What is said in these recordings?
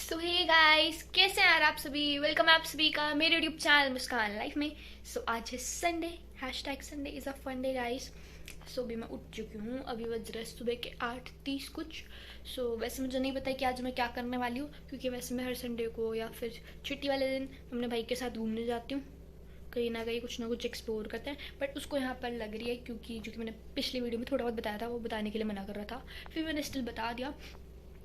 सो hey guys, कैसे हैं यार आप सभी। वेलकम आप सभी का मेरे यूट्यूब चैनल मुस्कान लाइफ में। सो आज है Sunday, hashtag Sunday is a fun day guys. So अभी मैं उठ चुकी हूँ, अभी बज रहे सुबह के 8:30 कुछ। सो वैसे मुझे नहीं पता कि आज मैं क्या करने वाली हूँ, क्योंकि वैसे मैं हर संडे को या फिर छुट्टी वाले दिन अपने भाई के साथ घूमने जाती हूँ। कहीं ना कुछ एक्सप्लोर करते हैं, बट उसको यहाँ पर लग रही है क्योंकि जो कि मैंने पिछली वीडियो में थोड़ा बहुत बताया था वो बताने के लिए मना कर रहा था, फिर मैंने स्टिल बता दिया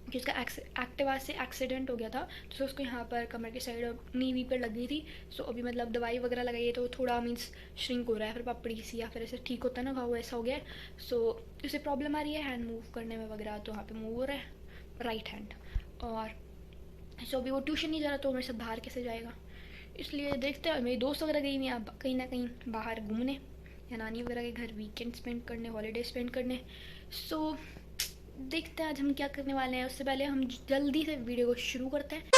कि उसका एक्टिवा से एक्सीडेंट हो गया था। तो उसको यहाँ पर कमर की साइड और नी वी पर लग गई थी। सो अभी मतलब दवाई वगैरह लगाई है तो थोड़ा मीन्स श्रिंक हो रहा है, फिर पपड़ी सी या फिर ऐसे ठीक होता है ना घाव, ऐसा हो गया है। सो उसे प्रॉब्लम आ रही है हैंड मूव करने में वगैरह, तो वहाँ पे मूव हो रहा है राइट हैंड। और सो अभी वो ट्यूशन नहीं जा रहा तो मेरे साथ बाहर कैसे जाएगा, इसलिए देखते हैं। मेरी दोस्त वगैरह गई नहीं, अब कहीं ना कहीं बाहर घूमने या नानी वगैरह के घर वीकेंड स्पेंड करने, हॉलीडे स्पेंड करने। सो देखते हैं आज हम क्या करने वाले हैं। उससे पहले हम जल्दी से वीडियो को शुरू करते हैं।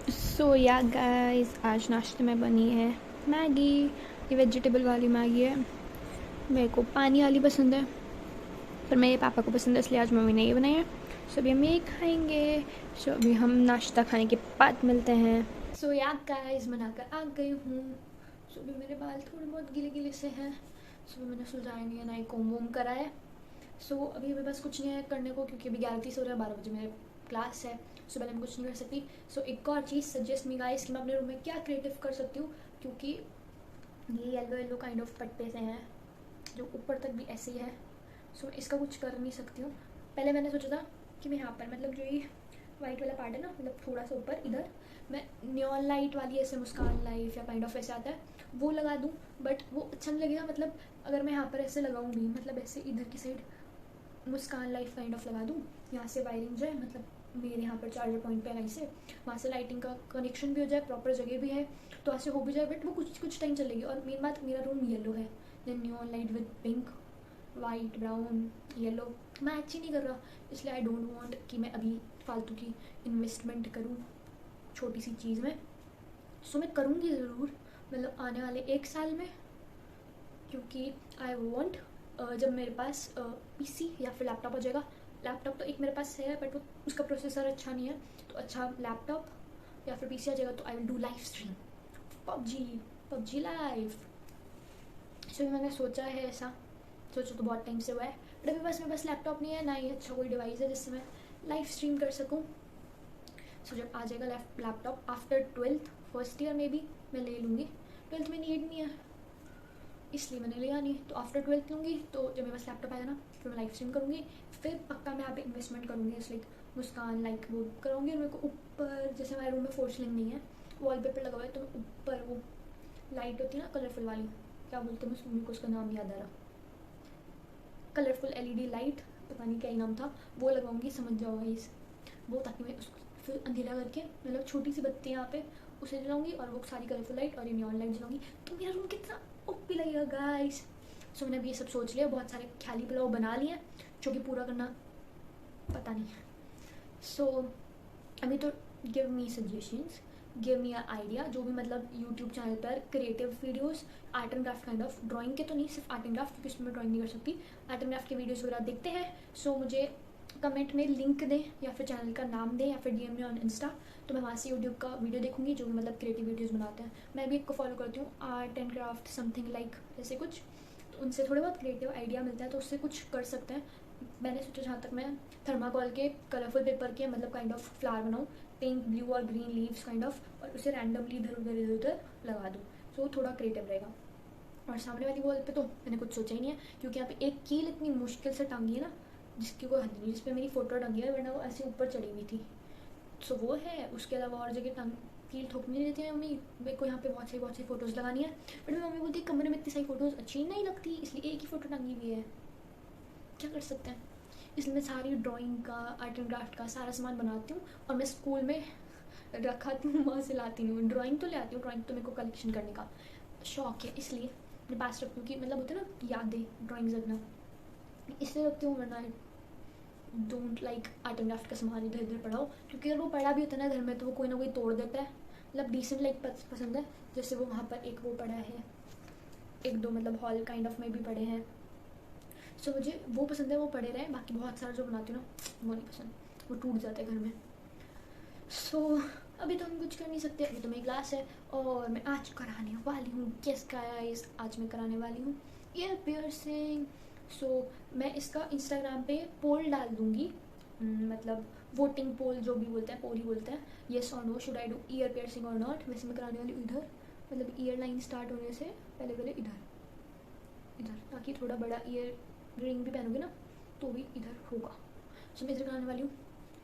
सो या गाइस, आज नाश्ते में बनी है मैगी। ये वेजिटेबल वाली मैगी है, मेरे को पानी वाली पसंद है, पर मेरे पापा को पसंद है इसलिए आज मम्मी ने ये बनाई है। सो अभी हम ये खाएंगे। सो अभी हम नाश्ता खाने के बाद मिलते हैं। सो या गाइस, बनाकर आ गई हूँ। सो अभी मेरे बाल थोड़े बहुत गिले गिले से हैं। सो मैंने सुलझाया नहीं है, ना ही कोम वोम करा है। सो अभी मेरे पास कुछ नहीं है करने को, क्योंकि अभी 11:30 हो रहा है, 12 बजे मेरे क्लास है। सो पहले मैं कुछ नहीं कर सकती। सो एक और चीज़ सजेस्ट मी गाइस कि मैं अपने रूम में क्या क्रिएटिव कर सकती हूँ, क्योंकि ये येलो येलो काइंड ऑफ पट्टे से हैं जो ऊपर तक भी ऐसे ही है। सो मैं इसका कुछ कर नहीं सकती हूँ। पहले मैंने सोचा था कि मैं यहाँ पर मतलब जो ये वाइट वाला पार्ट है ना, मतलब थोड़ा सा ऊपर इधर मैं न्योन लाइट वाली ऐसे मुस्कान लाइफ या काइंड ऑफ ऐसे आता है वो लगा दूँ, बट वो अच्छा नहीं लगेगा। मतलब अगर मैं यहाँ पर ऐसे लगाऊँ भी, मतलब ऐसे इधर की side Muskan life kind of लगा दूँ, यहाँ से वायरिंग जो है मतलब मेरे यहाँ पर चार्जर पॉइंट पे है, से वहाँ से लाइटिंग का कनेक्शन भी हो जाए, प्रॉपर जगह भी है, तो ऐसे हो भी जाए, बट वो कुछ टाइम चलेगी। और मेन बात, मेरा रूम येलो है, then neon light with pink, white, brown, yellow match ही नहीं कर रहा, इसलिए आई डोंट वांट कि मैं अभी फालतू की इन्वेस्टमेंट करूँ छोटी सी चीज़ में। सो मैं करूँगी ज़रूर, मतलब आने वाले 1 साल में, क्योंकि आई वॉन्ट जब मेरे पास पीसी या फिर लैपटॉप आ जाएगा। लैपटॉप तो एक मेरे पास है, बट वो उसका प्रोसेसर अच्छा नहीं है, तो अच्छा लैपटॉप या फिर पीसी आ जाएगा तो I will do live stream PUBG live. So मैंने सोचा है ऐसा, सोचो तो बहुत टाइम से हुआ है, बट अभी बस मेरे पास लैपटॉप नहीं है, ना ही अच्छा कोई डिवाइस है जिससे मैं लाइव स्ट्रीम कर सकूँ। सो जब आ जाएगा laptop after 12th first year में भी मैं ले लूँगी। 12th में नीड नहीं है इसलिए मैंने लिया नहीं, तो आफ्टर 12th लूँगी। तो जब मेरे पास लैपटॉप आएगा ना, फिर मैं लाइव स्ट्रीम करूँगी, फिर पक्का मैं यहाँ पे इन्वेस्टमेंट करूँगी, इस लाइक मुस्कान लाइक वो करूँगी। और मेरे को ऊपर, जैसे हमारे रूम में फोर सीलिंग नहीं है, वॉलपेपर लगा हुआ है, तो मैं ऊपर वो लाइट होती है ना कलरफुल वाली, क्या बोलते हैं मेरे को उसका नाम याद आ रहा, कलरफुल LED लाइट, पता नहीं क्या ही नाम था, वो लगाऊंगी, समझ जाओ गाइस वो, ताकि मैं उसको फिर अंधेरा करके, मतलब छोटी सी बत्ती यहाँ पे उसे जलाऊंगी और वो सारी कलरफुल लाइट और ये न्योन लाइट जलाऊंगी, तो मेरा रूम कितना ओपी लगेगा गाइस। सो मैंने अभी ये सब सोच लिया, बहुत सारे ख्याली पुलाव बना लिए, जो कि पूरा करना पता नहीं। सो अभी तो give me suggestions, give me a idea, जो भी मतलब यूट्यूब चैनल पर creative videos, art and craft kind of, drawing के तो नहीं, सिर्फ आर्ट एंड क्राफ्ट, क्योंकि इसमें मैं ड्राइंग नहीं कर सकती। आर्ट एंड क्राफ्ट के वीडियोस वगैरह देखते हैं। सो मुझे कमेंट में लिंक दें या फिर चैनल का नाम दें या फिर DM में ऑन इंस्टा, तो मैं वहाँ से यूट्यूब का वीडियो देखूंगी जो भी मतलब क्रिएटिव वीडियोस बनाते हैं। मैं भी एक को फॉलो करती हूँ, art and craft something like ऐसे कुछ, तो उनसे थोड़े बहुत क्रिएटिव आइडिया मिलता है, तो उससे कुछ कर सकते हैं। मैंने सोचा जहाँ तक मैं थर्माकोल के कलरफुल पेपर के मतलब काइंड ऑफ फ्लावर बनाऊँ, पिंक, ब्लू और ग्रीन लीव्स काइंड ऑफ, और उसे रैंडमली इधर उधर लगा दूँ, सो थोड़ा क्रिएटिव रहेगा। और सामने वाली वॉल पे तो मैंने कुछ सोचा ही नहीं है, क्योंकि यहाँ पे एक कील इतनी मुश्किल से टांगी है ना, जिसकी कोई हद नहीं, जिस पे मेरी फ़ोटो टंगी है, वरना वो ऐसे ऊपर चढ़ी हुई थी। सो वो है, उसके अलावा और जगह कील ठोकनी नहीं देती है मम्मी। मेरे को यहाँ पे बहुत सारी फ़ोटोज़ लगानी है, बट मेरी मम्मी बोलती है कमरे में इतनी सारी फ़ोटोज़ अच्छी नहीं लगती, इसलिए एक ही फ़ोटो टंगी हुई है, क्या कर सकते हैं। इसलिए मैं सारी ड्राइंग का, आर्ट एंड क्राफ्ट का सारा सामान बनाती हूँ, और मैं स्कूल में रखाती हूँ, वहाँ से लाती हूँ। ड्राइंग तो ले आती हूँ, ड्राइंग तो मेरे को कलेक्शन करने का शौक है, इसलिए मैं पास रखती हूँ, कि मतलब होता है ना यादें, ड्राइंग्स रखना, इसलिए रखती हूँ। वरना don't like art and craft का सामान इधर उधर पढ़ाओ, क्योंकि अगर वो पढ़ा भी होता है ना घर में, तो वो कोई ना कोई तोड़ देता है। मतलब डिसेंट लाइक पसंद है, जैसे वो वहाँ पर एक वो पड़ा है एक दो मतलब हॉल काइंड ऑफ में भी पड़े हैं। सो मुझे वो पसंद है, वो पड़े रहे। बाकी बहुत सारा जो बनाती हूँ ना वो नहीं पसंद, वो टूट जाता है घर में। सो अभी तो हम कुछ कर नहीं सकते, अभी तो मेरी क्लास है और मैं आज कराने वाली हूँ, गेस गाइस, आज मैं कराने वाली हूँ ईयर पियर्सिंग। सो मैं इसका इंस्टाग्राम पे पोल डाल दूँगी, मतलब वोटिंग पोल जो भी बोलते हैं, पोल ही बोलते हैं, येस और no, should I do ear piercing और नॉट। वैसे मैं कराने वाली हूँ इधर, मतलब ईयर लाइन स्टार्ट होने से पहले पहले इधर, ताकि थोड़ा बड़ा ईयर रिंग भी पहनोगे ना तो भी इधर होगा। सो मैं इधर कराने वाली हूँ।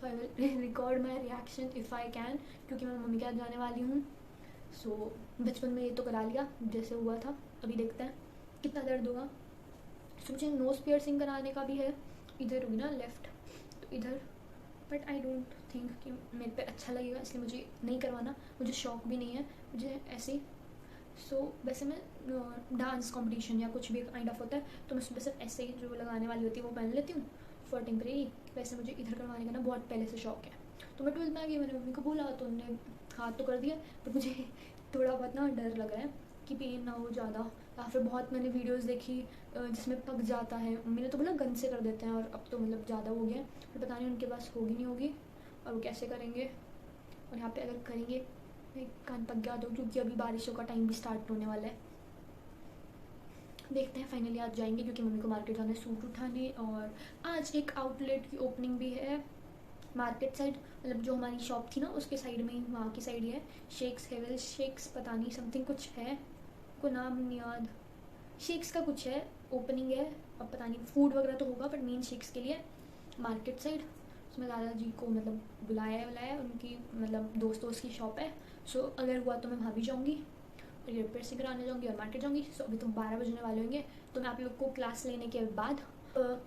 I will record my reaction if I can, क्योंकि मैं मम्मी के साथ जाने वाली हूँ। सो बचपन में ये तो करा लिया जैसे हुआ था, अभी देखते हैं कितना दर्द होगा। सो मुझे नोज पियर्सिंग कराने का भी है, इधर होगी ना लेफ्ट, तो इधर, बट आई डोंट थिंक कि मेरे पे अच्छा लगेगा, इसलिए मुझे नहीं करवाना। मुझे शौक भी नहीं है, मुझे ऐसे ही। सो वैसे मैं डांस कंपटीशन या कुछ भी काइंड ऑफ होता है तो मैं सुबह सिर्फ ऐसे ही जो लगाने वाली होती है वो पहन लेती हूँ फॉर टेम्परेरी। वैसे मुझे इधर करवाने का ना बहुत पहले से शौक है। तो मैं 12th में आ गई, मैंने मम्मी को बोला तो उन्होंने हाथ तो कर दिया, पर मुझे थोड़ा बहुत ना डर लग रहा है कि पेन ना हो ज़्यादा, या फिर बहुत मैंने वीडियोस देखी जिसमें पक जाता है। मम्मी ने तो बोला गन से कर देते हैं, और अब तो मतलब ज़्यादा हो गया, पर पता नहीं उनके पास होगी नहीं होगी और वो कैसे करेंगे। और यहाँ पे अगर करेंगे कान पक गया तो, क्योंकि अभी बारिशों का टाइम भी स्टार्ट होने वाला है। देखते हैं, फाइनली आज जाएंगे क्योंकि मम्मी को मार्केट जाना है सूट उठाने। और आज एक आउटलेट की ओपनिंग भी है मार्केट साइड, मतलब जो हमारी शॉप थी ना उसके साइड में ही, वहाँ की साइड ही है। शेक्स हेवल शेक्स पता नहीं समथिंग कुछ है, को नाम नहीं याद, शेक्स का कुछ है, ओपनिंग है। अब पता नहीं फूड वगैरह तो होगा, बट मेन शेक्स के लिए मार्केट साइड। उसमें दादाजी को मतलब बुलाया उनकी मतलब दोस्त की शॉप है। सो अगर हुआ तो मैं वहाँ भी जाऊँगी और ईयर पियर्सिंग कराने जाऊँगी और मार्केट जाऊँगी। सो अभी तो 12 बजने वाले होंगे, तो मैं आप लोग को क्लास लेने के बाद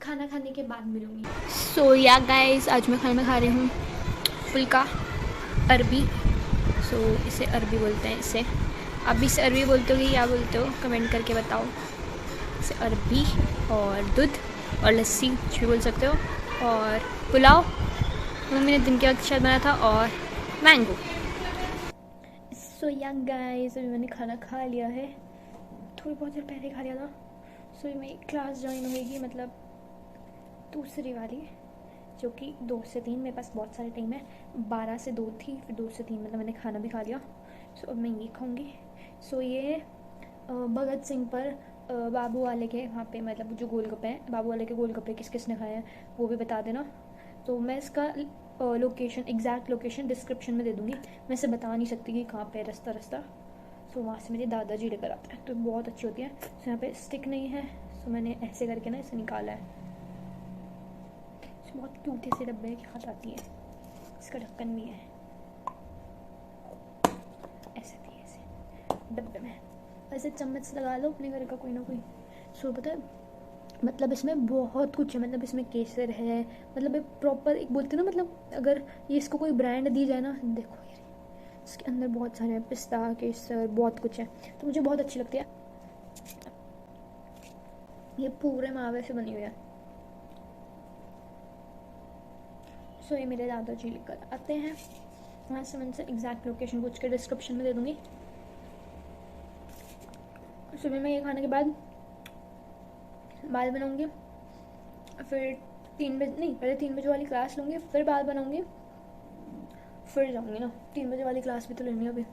खाना खाने के बाद मिलूँगी। सो या गाइस, आज मैं खाने में खा रही हूँ फुल्का अरबी। सो इसे अरबी बोलते हैं, इसे आप भी इसे अरबी बोलते हो कि क्या बोलते हो, कमेंट करके बताओ। इसे अरबी और दूध और लस्सी कुछ भी बोल सकते हो, और पुलाव मम्मी ने दिन के वक्त शायद बनाया था, और मैंगो। सो या गाइस, अभी मैंने खाना खा लिया है, थोड़ी बहुत देर पहले खा लिया था। सो मेरी क्लास ज्वाइन होगी, मतलब दूसरी वाली, जो कि 2 से 3, मेरे पास बहुत सारे टाइम है। 12 से 2 थी, फिर 2 से 3 मतलब मैंने खाना भी खा लिया। सो अब मैं ये खाऊंगी। सो ये भगत सिंह पर बाबू वाले के वहाँ पे, मतलब जो गोलगप्पे हैं, बाबू वाले के गोलगप्पे किस किस ने खाए हैं वो भी बता देना। तो मैं इसका लोकेशन, एग्जैक्ट लोकेशन डिस्क्रिप्शन में दे दूँगी। मैं इसे बता नहीं सकती कि कहाँ पे रास्ता। सो वहाँ से मेरे दादाजी लेकर आते हैं, तो बहुत अच्छी होती है। सो यहाँ पे स्टिक नहीं है, सो मैंने ऐसे करके ना इसे निकाला है। बहुत क्यूट से डब्बे के हाथ आती है, इसका ढक्कन भी है, ऐसे थी ऐसे डब्बे में, ऐसे चम्मच लगा लो अपने घर का कोई ना कोई। सो पता है मतलब इसमें बहुत कुछ है, मतलब इसमें केसर है, मतलब एक प्रॉपर एक बोलते हैं ना, मतलब अगर ये इसको कोई ब्रांड दी जाए ना, देखो ये इसके अंदर बहुत सारे हैं, पिस्ता केसर बहुत कुछ है, तो मुझे बहुत अच्छी लगती है। ये पूरे मावे से बनी हुई है। सो ये मेरे दादाजी लेकर आते हैं वहाँ से, मैं एग्जैक्ट लोकेशन पूछ के डिस्क्रिप्शन में दे दूँगी। सुबह में ये खाने के बाद बाल बनाऊँगी, फिर 3 बजे नहीं, पहले 3 बजे वाली क्लास लूँगी, फिर बाल बनाऊँगी, फिर जाऊँगी ना 3 बजे वाली क्लास भी तो लेनी है अभी।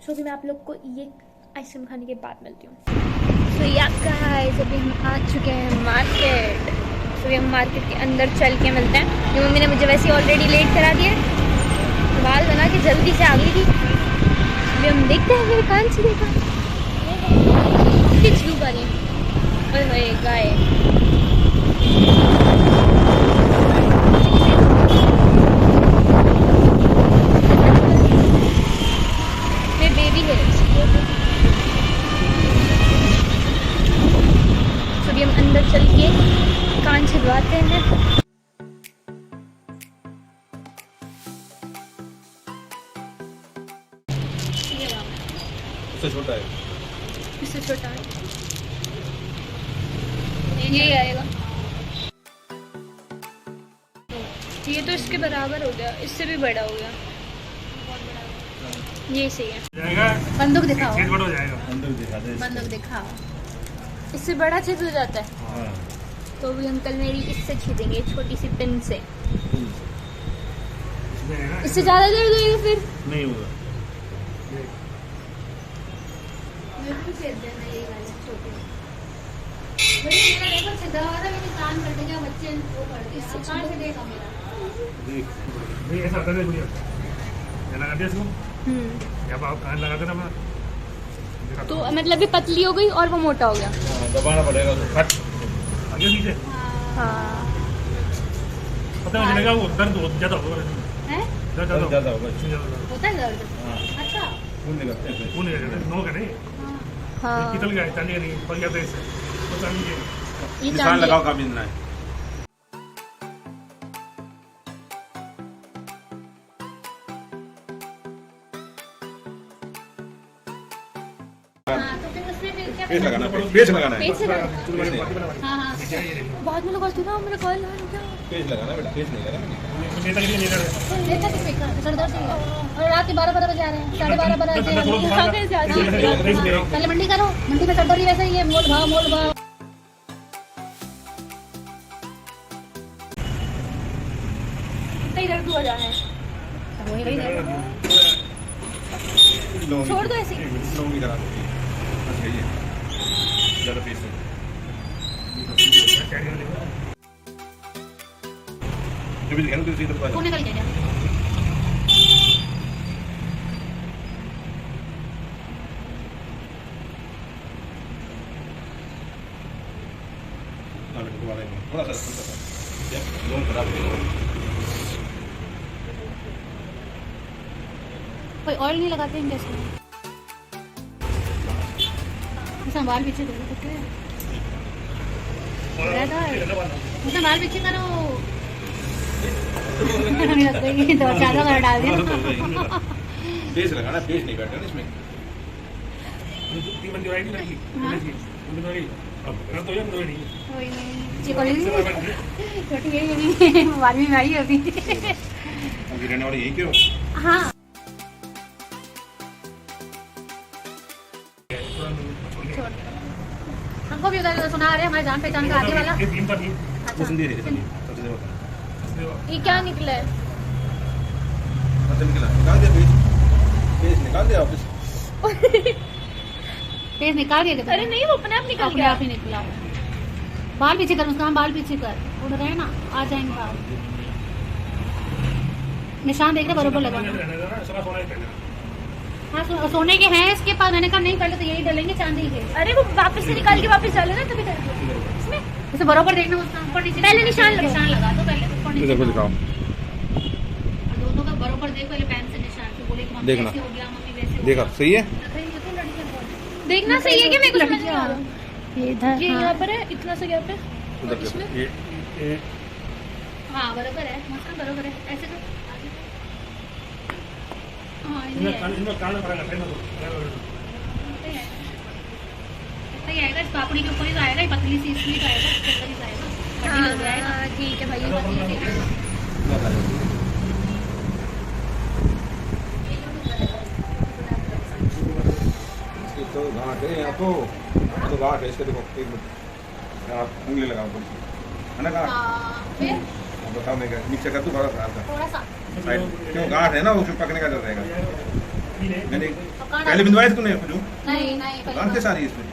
सो अभी मैं आप लोग को ये आइसक्रीम खाने के बाद मिलती हूँ। सो या गाइस, अभी हम आ चुके हैं मार्केट। तो अभी हम मार्केट के अंदर चल के मिलते हैं। ये मम्मी ने मुझे वैसे ऑलरेडी लेट करा दिया, बाल बना के जल्दी से आ गई थी। अभी हम देखते हैं मेरे कान से देखा किस लू वाली गाय। मेरी बेबी है। तो अभी हम अंदर चल के कान छिदवाते हैं। इससे छोटा है, इससे छोटा है, ये आएगा। ये तो इसके बराबर हो गया, इससे भी बड़ा हो गया, ये सही है। जाएगा बंदूक दिखाओ, हो जाएगा। बंदूक दिखाओ। इससे बड़ा छेद हो जाता है, हाँ। तो भी अंकल मेरी इससे छेदेंगे, छोटी सी पिन से। इसमें है ना, इससे ज्यादा दर्द होगी फिर? नहीं होगा। मेरे को छेद देना ये वाला छोटे। भाई मेरा देखो छेदा हुआ था, मैंने कान कर दिया, बच्चे वो कर दिया, अब कहाँ से देगा मेरा? देख नहीं ऐसा होता है भैया, ये लगा दिया इसको, या आप कान लगा देना अपना। तो मतलब ये पतली हो गई और वो मोटा हो गया। हाँ, दबाना पड़ेगा तो फट आगे पीछे। हाँ पता नहीं चलेगा, वो दर्द बहुत ज्यादा होगा, है? दर्द ज्यादा होगा, इससे ज्यादा दर्द। होता है दर्द? हाँ। अच्छा। खून निकलता है, खून निकलता है, नो का नहीं, हाँ पितल का है, चांदी का नहीं, पड़ जाता है इससे, तो चांदी के ये निशान चांदी लगाओ काबिज ना है। हाँ, तो फिर उसमें फिर क्या पेच करना? लगाना है, पेच लगाना है, पेच से लगाना? चुल वाले बाकी बना हाँ हाँ नीचे ये देखो, बाद में लगा ना मेरा कॉल लगा क्या? पेच लगाना है बेटा, पेच नहीं लगाना। नेता के लिए नेता है। लेता किस पे का सर दर्द है और रात के 12 बजे आ रहे हैं, 12:30 बजे थोड़ा हम थोड़ा यहाँ पे से आ थोड़ा जाए। थोड़ा पहले मंडी करो, मंडी में सर दर्द ही वैसे ही है, मोल भाव कहीं दर्द हो जाए वही दर्द। छोड़ दो ऐसे ही। लोगों की तरह बस यही है, ज़्यादा पेच नहीं। जो भी दिखाना तो सीधा बता। वो निकल गया क्या? थोड़ा सा लोन खराब है। कोई ऑयल नहीं लगाते हैं कैसे? बाल पीछे करो तो क्या उसने बाल पीछे करो। तो ज्यादा कर डाल दिया। पेच लगाना, पेच नहीं बैठा ना इसमें। तीन बंदी वाली लड़की, बंदी वाली, अब कर तो यार नहीं, कोई नहीं, छोटी है ये भी 12वीं में आई है अभी। अभी रहने वाली यही क्यों? हाँ हमको भी उधर सुना रहे हमारे जान पहचान का आगे वाला। ये तीन पर नहीं, वो संदीप है, संदीप सबसे ज़्यादा होता है। ये क्या निकला है? मतलब निकला, निकाल दिया पेच, पेच निकाल दिया वापस। पेज निकाल दिया क्या? अरे नहीं वो अपने आप निकल गया। ही निकला। बाल पीछे कर, उसका बाल पीछे कर, उड़ रहे ना आ जाएंगे बाल। निशान देख रहे बरोबर लगाना। सारा सोना ही पहनना। हाँ सोने के हैं इसके पास, मैंने कहा नहीं पहले तो यही डालेंगे चांदी के। अरे वो वापस से निकाल के वापस डाले ना तभी इसमें उसे बरोबर देखना, उसका ऊपर नीचे पहले निशान लगा दो, पहले ऊपर नीचे इधर को दिखाओ, दोनों का बरोबर देख, पहले पेन से निशान से बोले कि मम्मी देखना। ऐसे हो गया, मम्मी वैसे हो देखा सही है। गया। देखना सही है कि मेरे को समझ नहीं आ रहा। ये इधर ये यहाँ पर है, इतना सा गैप है उधर देखो, ये हाँ बरोबर है, मौसम बरोबर है, ऐसे तो हाँ ये है। इनमें कान पड़ा करता है ना, इतना ही आएगा, इस पापड़ी के ऊपर ही तो आएगा, ये पतली सी इसमें तो आएगा, इसके ऊपर ही तो आएगा, पतली लग जाएगा। ठीक है भाई, ये पतली सी तो गांठ है यहाँ तो गांठ है, इसके देखो एक मिनट, आप उंगली लगाओ थोड़ी सी, है ना गांठ? फिर अब बताओ मैं क्या नीचे कर दूँ थोड़ा सा हल्का थोड़ा सा साइड, क्यों गांठ है ना, वो चिपकने का डर रहेगा। मैंने पकाना पहले बिंदवाई तूने जो नहीं गांठ के सारी इसमें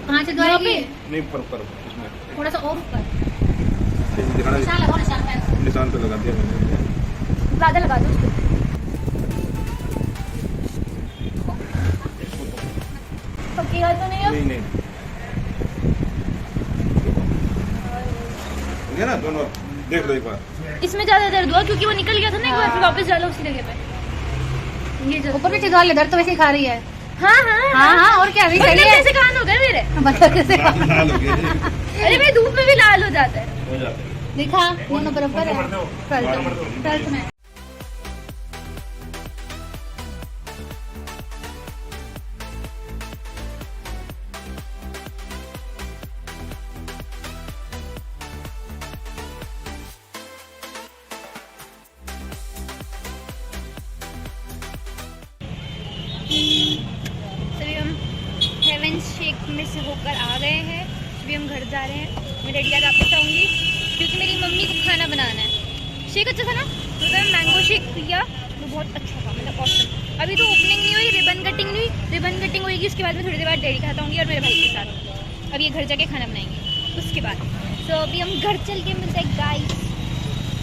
कहाँ से दवाएगी? नहीं, पर इसमें थोड़ा सा और ऊपर दिखाना, निशान लगाओ, निशान पे निशान पे लगा दिया मैंने। ज़्यादा लगा दो उसको। पक्की बात तो नहीं है? नहीं नहीं हो गया ना, दोनों देख लो एक बार। इसमें ज्यादा दर्द हुआ क्योंकि वो निकल गया था ना एक बार, फिर वापस डालो उसी जगह पे। ये जो ऊपर पीछे डाल ले, दर्द तो वैसे ही खा रही है। हाँ और क्या अभी सही है। कैसे कान हो गए मेरे? बता कैसे? लाल हो गया जी। अरे भाई धूप में भी लाल हो जाता है। हो जाते हैं। दिखा दोनों बराबर है। फ्रंट में चलिए हम हेयर फ्रेंड्स शेक में से होकर आ गए हैं। अभी हम घर जा रहे हैं। मैं रेडी आज वापस आऊँगी क्योंकि मेरी मम्मी को खाना बनाना है। शेक अच्छा था ना, तो मैं मैंगो शेक पिया, वो बहुत अच्छा था, मतलब ऑसम। अभी तो ओपनिंग नहीं हुई, रिबन कटिंग नहीं हुई। रिबन कटिंग होगी उसके बाद मैं थोड़ी देर बाद डैडी के साथ आऊँगी और मेरे भाई के साथ। अब ये घर जाके खाना बनाएंगे उसके बाद। सो अभी हम घर चल के मिलते हैं गाइस,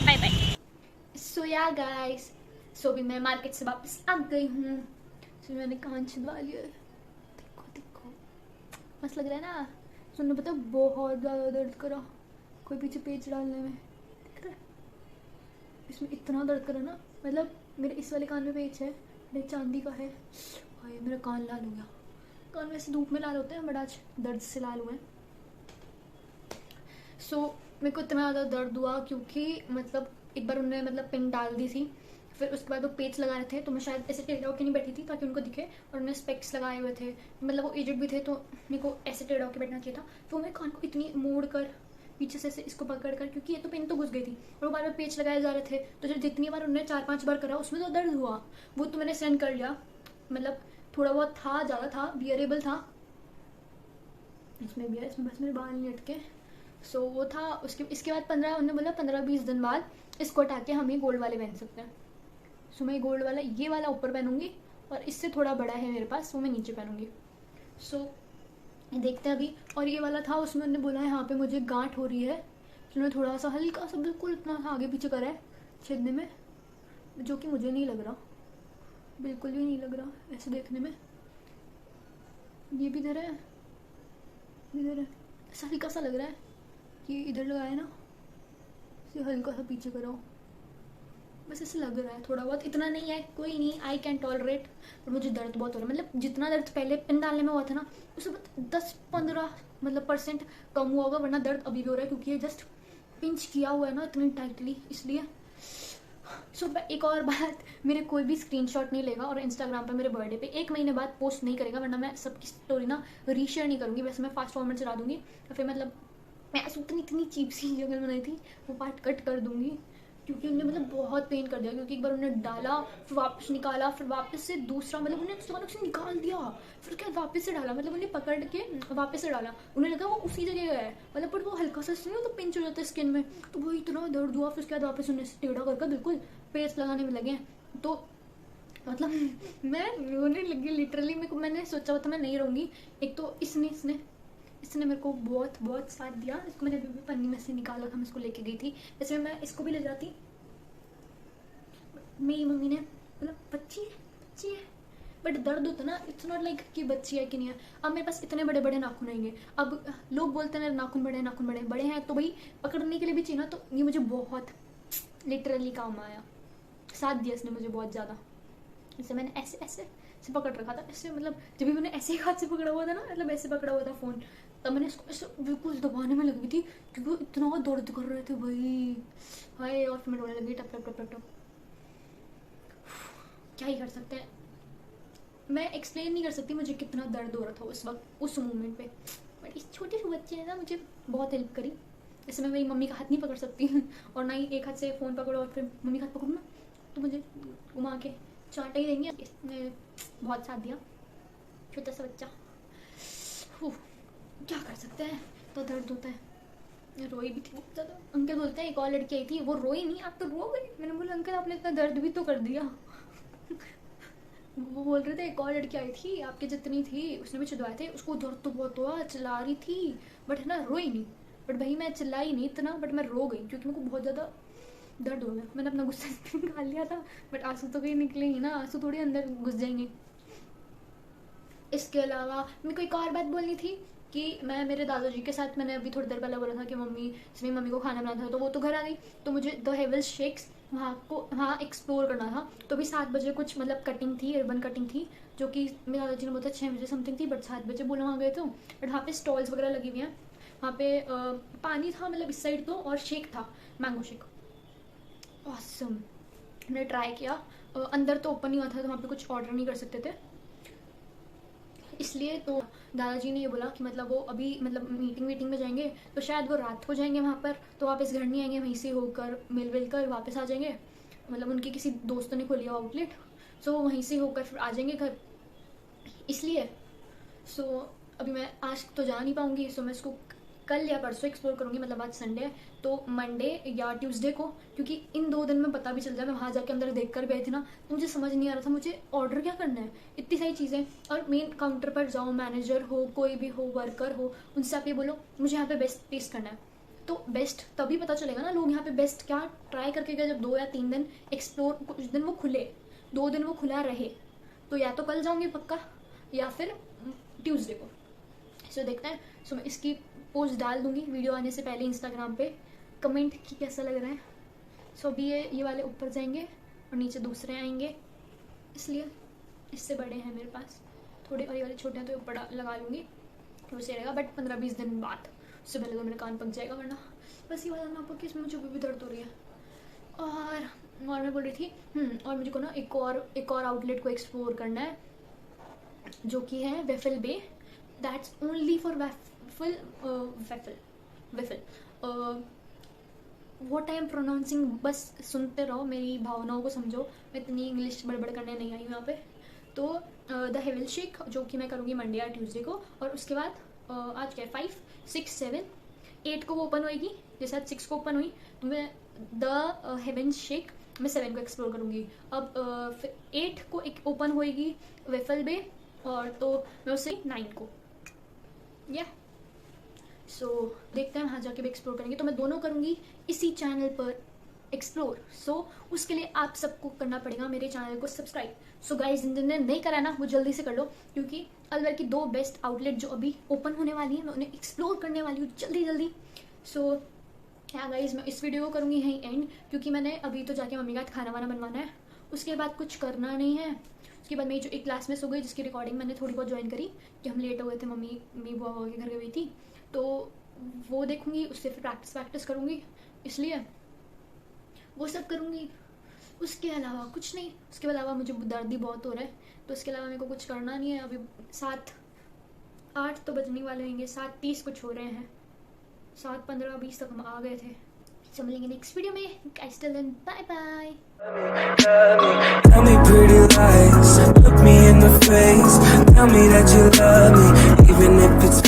बाय बाय। सो या गाइस, सो अभी मैं मार्केट से वापस आ गई हूँ। सो मैंने कान छिदवा लिया, देखो देखो मस्त लग रहा है ना। सुनने पता बहुत ज़्यादा दर्द करा कोई पीछे पेच डालने में, दिख रहा है इसमें इतना दर्द करा ना। मतलब मेरे इस वाले कान में पेच है, मेरे चांदी का है। भाई मेरा कान लाल हो गया। कान वैसे धूप में लाल होते हैं बट आज दर्द से लाल हुए। सो मेरे को इतना ज़्यादा दर्द हुआ क्योंकि मतलब एक बार उन्होंने मतलब पिन डाल दी थी, फिर उसके बाद वो पेच लगा रहे थे, तो मैं शायद ऐसे टेढ़ा होकर नहीं बैठी थी ताकि उनको दिखे, और उन्होंने स्पेक्स लगाए हुए थे, मतलब वो एजेड भी थे, तो मेरे को ऐसे टेढ़ा होकर बैठना चाहिए था। तो मैं कान को इतनी मोड़ कर पीछे से इसको पकड़ कर, क्योंकि ये तो पिन तो घुस गई थी और वो बार बार पेच लगाए जा रहे थे, तो जब जितनी बार उन्होंने 4-5 बार करा उसमें तो दर्द हुआ। वो तो मैंने सहन कर लिया, मतलब थोड़ा बहुत था, ज़्यादा था, बियरेबल था। इसमें भी है, इसमें बस मेरे बाल नहीं अटके। सो वो था। उसके इसके बाद 15 उन्होंने बोला 15-20 दिन बाद इसको हटा के हम ये गोल्ड वाले पहन सकते हैं। सो मैं गोल्ड वाला, ये वाला ऊपर पहनूंगी और इससे थोड़ा बड़ा है मेरे पास, वो मैं नीचे पहनूंगी। सो देखते हैं अभी। और ये वाला था, उसमें उन्होंने बोला यहाँ पे मुझे गांठ हो रही है, तो उन्होंने थोड़ा सा हल्का सा बिल्कुल इतना आगे पीछे करा है छेदने में, जो कि मुझे नहीं लग रहा, बिल्कुल भी नहीं लग रहा ऐसे देखने में। ये भी इधर है, इधर है, ऐसा हल्का सा लग रहा है कि इधर लगाया ना, इसे हल्का सा पीछे कराओ, बस ऐसे लग रहा है थोड़ा बहुत, इतना नहीं है, कोई नहीं, आई कैन टॉलरेट। पर मुझे दर्द बहुत हो रहा है, मतलब जितना दर्द पहले पिन डालने में हुआ था ना, उससे 10-15 मतलब % कम हुआ होगा, वरना दर्द अभी भी हो रहा है क्योंकि ये जस्ट पिंच किया हुआ है ना इतनी टाइटली, इसलिए। सो एक और बात, मेरे कोई भी स्क्रीनशॉट नहीं लेगा और इंस्टाग्राम पर मेरे बर्थडे पे 1 महीने बाद पोस्ट नहीं करेगा, वरना मैं सबकी स्टोरी ना रीशेयर नहीं करूँगी। वैसे मैं फास्ट फॉरवर्ड चला दूँगी, और फिर मतलब मैं इतनी चीप सी जगह बनाई थी वो पार्ट कट कर दूँगी, क्योंकि उन्हें मतलब बहुत पेन कर दिया। क्योंकि एक बार उन्हें डाला, फिर वापस निकाला, फिर वापस से दूसरा, मतलब उन्हें अचानक से निकाल दिया, फिर क्या वापस से डाला, मतलब उन्हें पकड़ के वापस से डाला, उन्हें लगा वो उसी जगह है, मतलब बट वो हल्का सा नहीं तो पिंच हो जाता है स्किन में, तो वो इतना दर्द हुआ। फिर उसके बाद वापस उन्हें टेढ़ा करके बिल्कुल पेस्ट लगाने में लगे। तो मतलब मैं रोने लगी लिटरली। मैंने सोचा हुआ था मैं नहीं रहूँगी। एक तो इसने मेरे को बहुत साथ दिया। इसको मैंने अभी पन्नी में से निकाला था, मैं इसको लेके गई थी, वैसे मैं इसको भी ले जाती। मेरी मम्मी ने मतलब बच्ची है, बट दर्द होता ना, इट्स नॉट लाइक कि बच्ची है कि नहीं है। अब मेरे पास इतने बड़े बड़े नाखून आएंगे, अब लोग बोलते हैं मेरे नाखून बड़े हैं, तो भाई पकड़ने के लिए भी चाहिए ना, तो ये मुझे बहुत लिटरली काम आया, साथ दिया इसने मुझे बहुत ज़्यादा। जैसे मैंने ऐसे पकड़ रखा था, ऐसे मतलब जब भी मैंने ऐसे हाथ से पकड़ा हुआ था ना, मतलब ऐसे पकड़ा हुआ था फ़ोन, तब मैंने इसको ऐसे बिल्कुल दबाने में लगी थी क्योंकि वो इतना दर्द कर रहे थे भाई, हाय। और फिर मैं रोने लगी टप टप टप टप। क्या ही कर सकते हैं, मैं एक्सप्लेन नहीं कर सकती मुझे कितना दर्द हो रहा था उस वक्त, उस मोमेंट पे। बट इस छोटे से बच्चे ने ना मुझे बहुत हेल्प करी। जैसे मैं मेरी मम्मी का हाथ नहीं पकड़ सकती और ना ही एक हाथ से फ़ोन पकड़ो और फिर मम्मी का हाथ पकड़ो ना, तो मुझे घुमा के चाटा ही देंगे। इसने बहुत साथ दिया, छोटा सा बच्चा। क्या कर सकते हैं, तो दर्द होता है। रोई भी थी बहुत ज़्यादा। अंकल बोलते हैं एक और लड़की आई थी, वो रोई नहीं, आप तो रो गई। मैंने बोला अंकल आपने इतना दर्द भी तो कर दिया। वो बोल रहे थे एक और लड़की आई थी आपके जितनी थी, उसने भी चिल्लाए थे, उसको दर्द तो बहुत हुआ, चिल्ला रही थी, बट है ना रोई नहीं। बट भाई मैं चिल्लाई नहीं इतना, बट मैं रो गई क्योंकि मेरे को बहुत ज़्यादा दर्द हो गया। मैंने अपना गुस्सा निकाल लिया था, बट आंसू तो कहीं निकले ही ना, आंसू थोड़ी अंदर घुस जाएंगे। इसके अलावा मेरे को एक और बात बोलनी थी कि मैं मेरे दादाजी के साथ, मैंने अभी थोड़ी देर पहले बोला था कि मम्मी को खाना बनाना था, तो वो तो घर आ गई, तो मुझे द हेवल्स शेक्स वहाँ एक्सप्लोर करना था। तो अभी 7 बजे कुछ मतलब कटिंग थी, रिबन कटिंग थी, जो कि मेरे दादाजी ने बोला 6 बजे समथिंग थी, बट 7 बजे बोला वहाँ गए तो। बट वहाँ पे स्टॉल्स वगैरह लगी हुई हैं, वहाँ पे पानी था मतलब इस साइड तो, और शेक था, मैंगो शेक, ऑसम। मैंने ट्राई किया, अंदर तो ओपन नहीं हुआ था, तो वहाँ पे कुछ ऑर्डर नहीं कर सकते थे, इसलिए तो दादाजी ने ये बोला कि मतलब वो अभी मतलब मीटिंग में जाएंगे, तो शायद वो रात को जाएंगे वहाँ पर, तो वापस घर नहीं आएंगे, वहीं से होकर मिल कर वापस आ जाएंगे। मतलब उनके किसी दोस्तों ने खोलिया आउटलेट, सो वो वहीं से होकर फिर आ जाएंगे घर, इसलिए। सो अभी मैं आज तो जा नहीं पाऊंगी, सो मैं इसको कल या परसों एक्सप्लोर करूंगी, मतलब आज संडे है तो मंडे या ट्यूसडे को, क्योंकि इन 2 दिन में पता भी चल जाए। मैं वहाँ जाके अंदर देख कर भी आई थी ना, तो मुझे समझ नहीं आ रहा था मुझे ऑर्डर क्या करना है, इतनी सारी चीज़ें। और मेन काउंटर पर जाओ, मैनेजर हो, कोई भी हो, वर्कर हो, उनसे आप ये बोलो मुझे यहाँ पे बेस्ट टेस्ट करना है, तो बेस्ट तभी पता चलेगा ना। लोग यहाँ पे बेस्ट क्या ट्राई करके गए जब 2 या 3 दिन एक्सप्लोर, कुछ दिन वो खुले, 2 दिन वो खुला रहे, तो या तो कल जाऊँगी पक्का या फिर ट्यूसडे को। सो देखते हैं। सो मैं इसकी पोस्ट डाल दूंगी वीडियो आने से पहले इंस्टाग्राम पे, कमेंट कि कैसा लग रहा है। सो अभी ये वाले ऊपर जाएंगे और नीचे दूसरे आएंगे, इसलिए इससे बड़े हैं मेरे पास थोड़े, और ये वाले छोटे हैं तो ऊपर लगा लूँगी, तो सही रहेगा। बट 15-20 दिन बाद, उससे पहले तो मेरा कान पक जाएगा, वरना बस ये वाला ना पके, इसमें मुझे भी दर्द हो रही है। और मैं बोल रही थी और मुझे को ना एक और आउटलेट को एक्सप्लोर करना है, जो कि है waffle bay. That's only for waffle what I am pronouncing, बस सुनते रहो, मेरी भावनाओं को समझो, मैं इतनी इंग्लिश बड़बड़ करने नहीं आई यहाँ पे। तो द हेवल शेक जो कि मैं करूँगी मंडे या ट्यूसडे को, और उसके बाद आज क्या है 5, 6, 7, 8 को वो ओपन होएगी, जैसे आज 6 को ओपन हुई तो मैं द हेवन शेक मैं 7 को एक्सप्लोर करूँगी। अब फिर 8 को एक ओपन होएगी वेफल बे, और तो मैं उससे 9 को या सो देखते हैं, वहाँ जाके भी एक्सप्लोर करेंगे। तो मैं दोनों करूँगी इसी चैनल पर एक्सप्लोर। सो उसके लिए आप सबको करना पड़ेगा मेरे चैनल को सब्सक्राइब। सो गाइज जिन्होंने नहीं करा ना वो जल्दी से कर लो, क्योंकि अलवर की 2 बेस्ट आउटलेट जो अभी ओपन होने वाली है मैं उन्हें एक्सप्लोर करने वाली हूँ जल्दी। सो हाँ गाइज मैं इस वीडियो को करूँगी यहीं एंड, क्योंकि मैंने अभी तो जाके मम्मी का खाना वाना बनवाना है, उसके बाद कुछ करना नहीं है। उसके बाद मेरी जो एक क्लास मिस हो गई जिसकी रिकॉर्डिंग मैंने थोड़ी बहुत ज्वाइन करी, कि हम लेट हो गए थे, मम्मी बुआ के घर गई थी, तो वो देखूंगी, उससे फिर प्रैक्टिस करूँगी, इसलिए वो सब करूँगी। उसके अलावा कुछ नहीं, उसके अलावा मुझे दर्द ही बहुत हो रहा है, तो उसके अलावा मेरे को कुछ करना नहीं है। अभी 7-8 तो बजने वाले होंगे, 7:30 कुछ हो रहे हैं, 7:15-20 तक हम आ गए थे। So मिलेंगे नेक्स्ट वीडियो में, guys till then bye bye. Tell me pretty lies, look me in the face, tell me that you love me, even if it's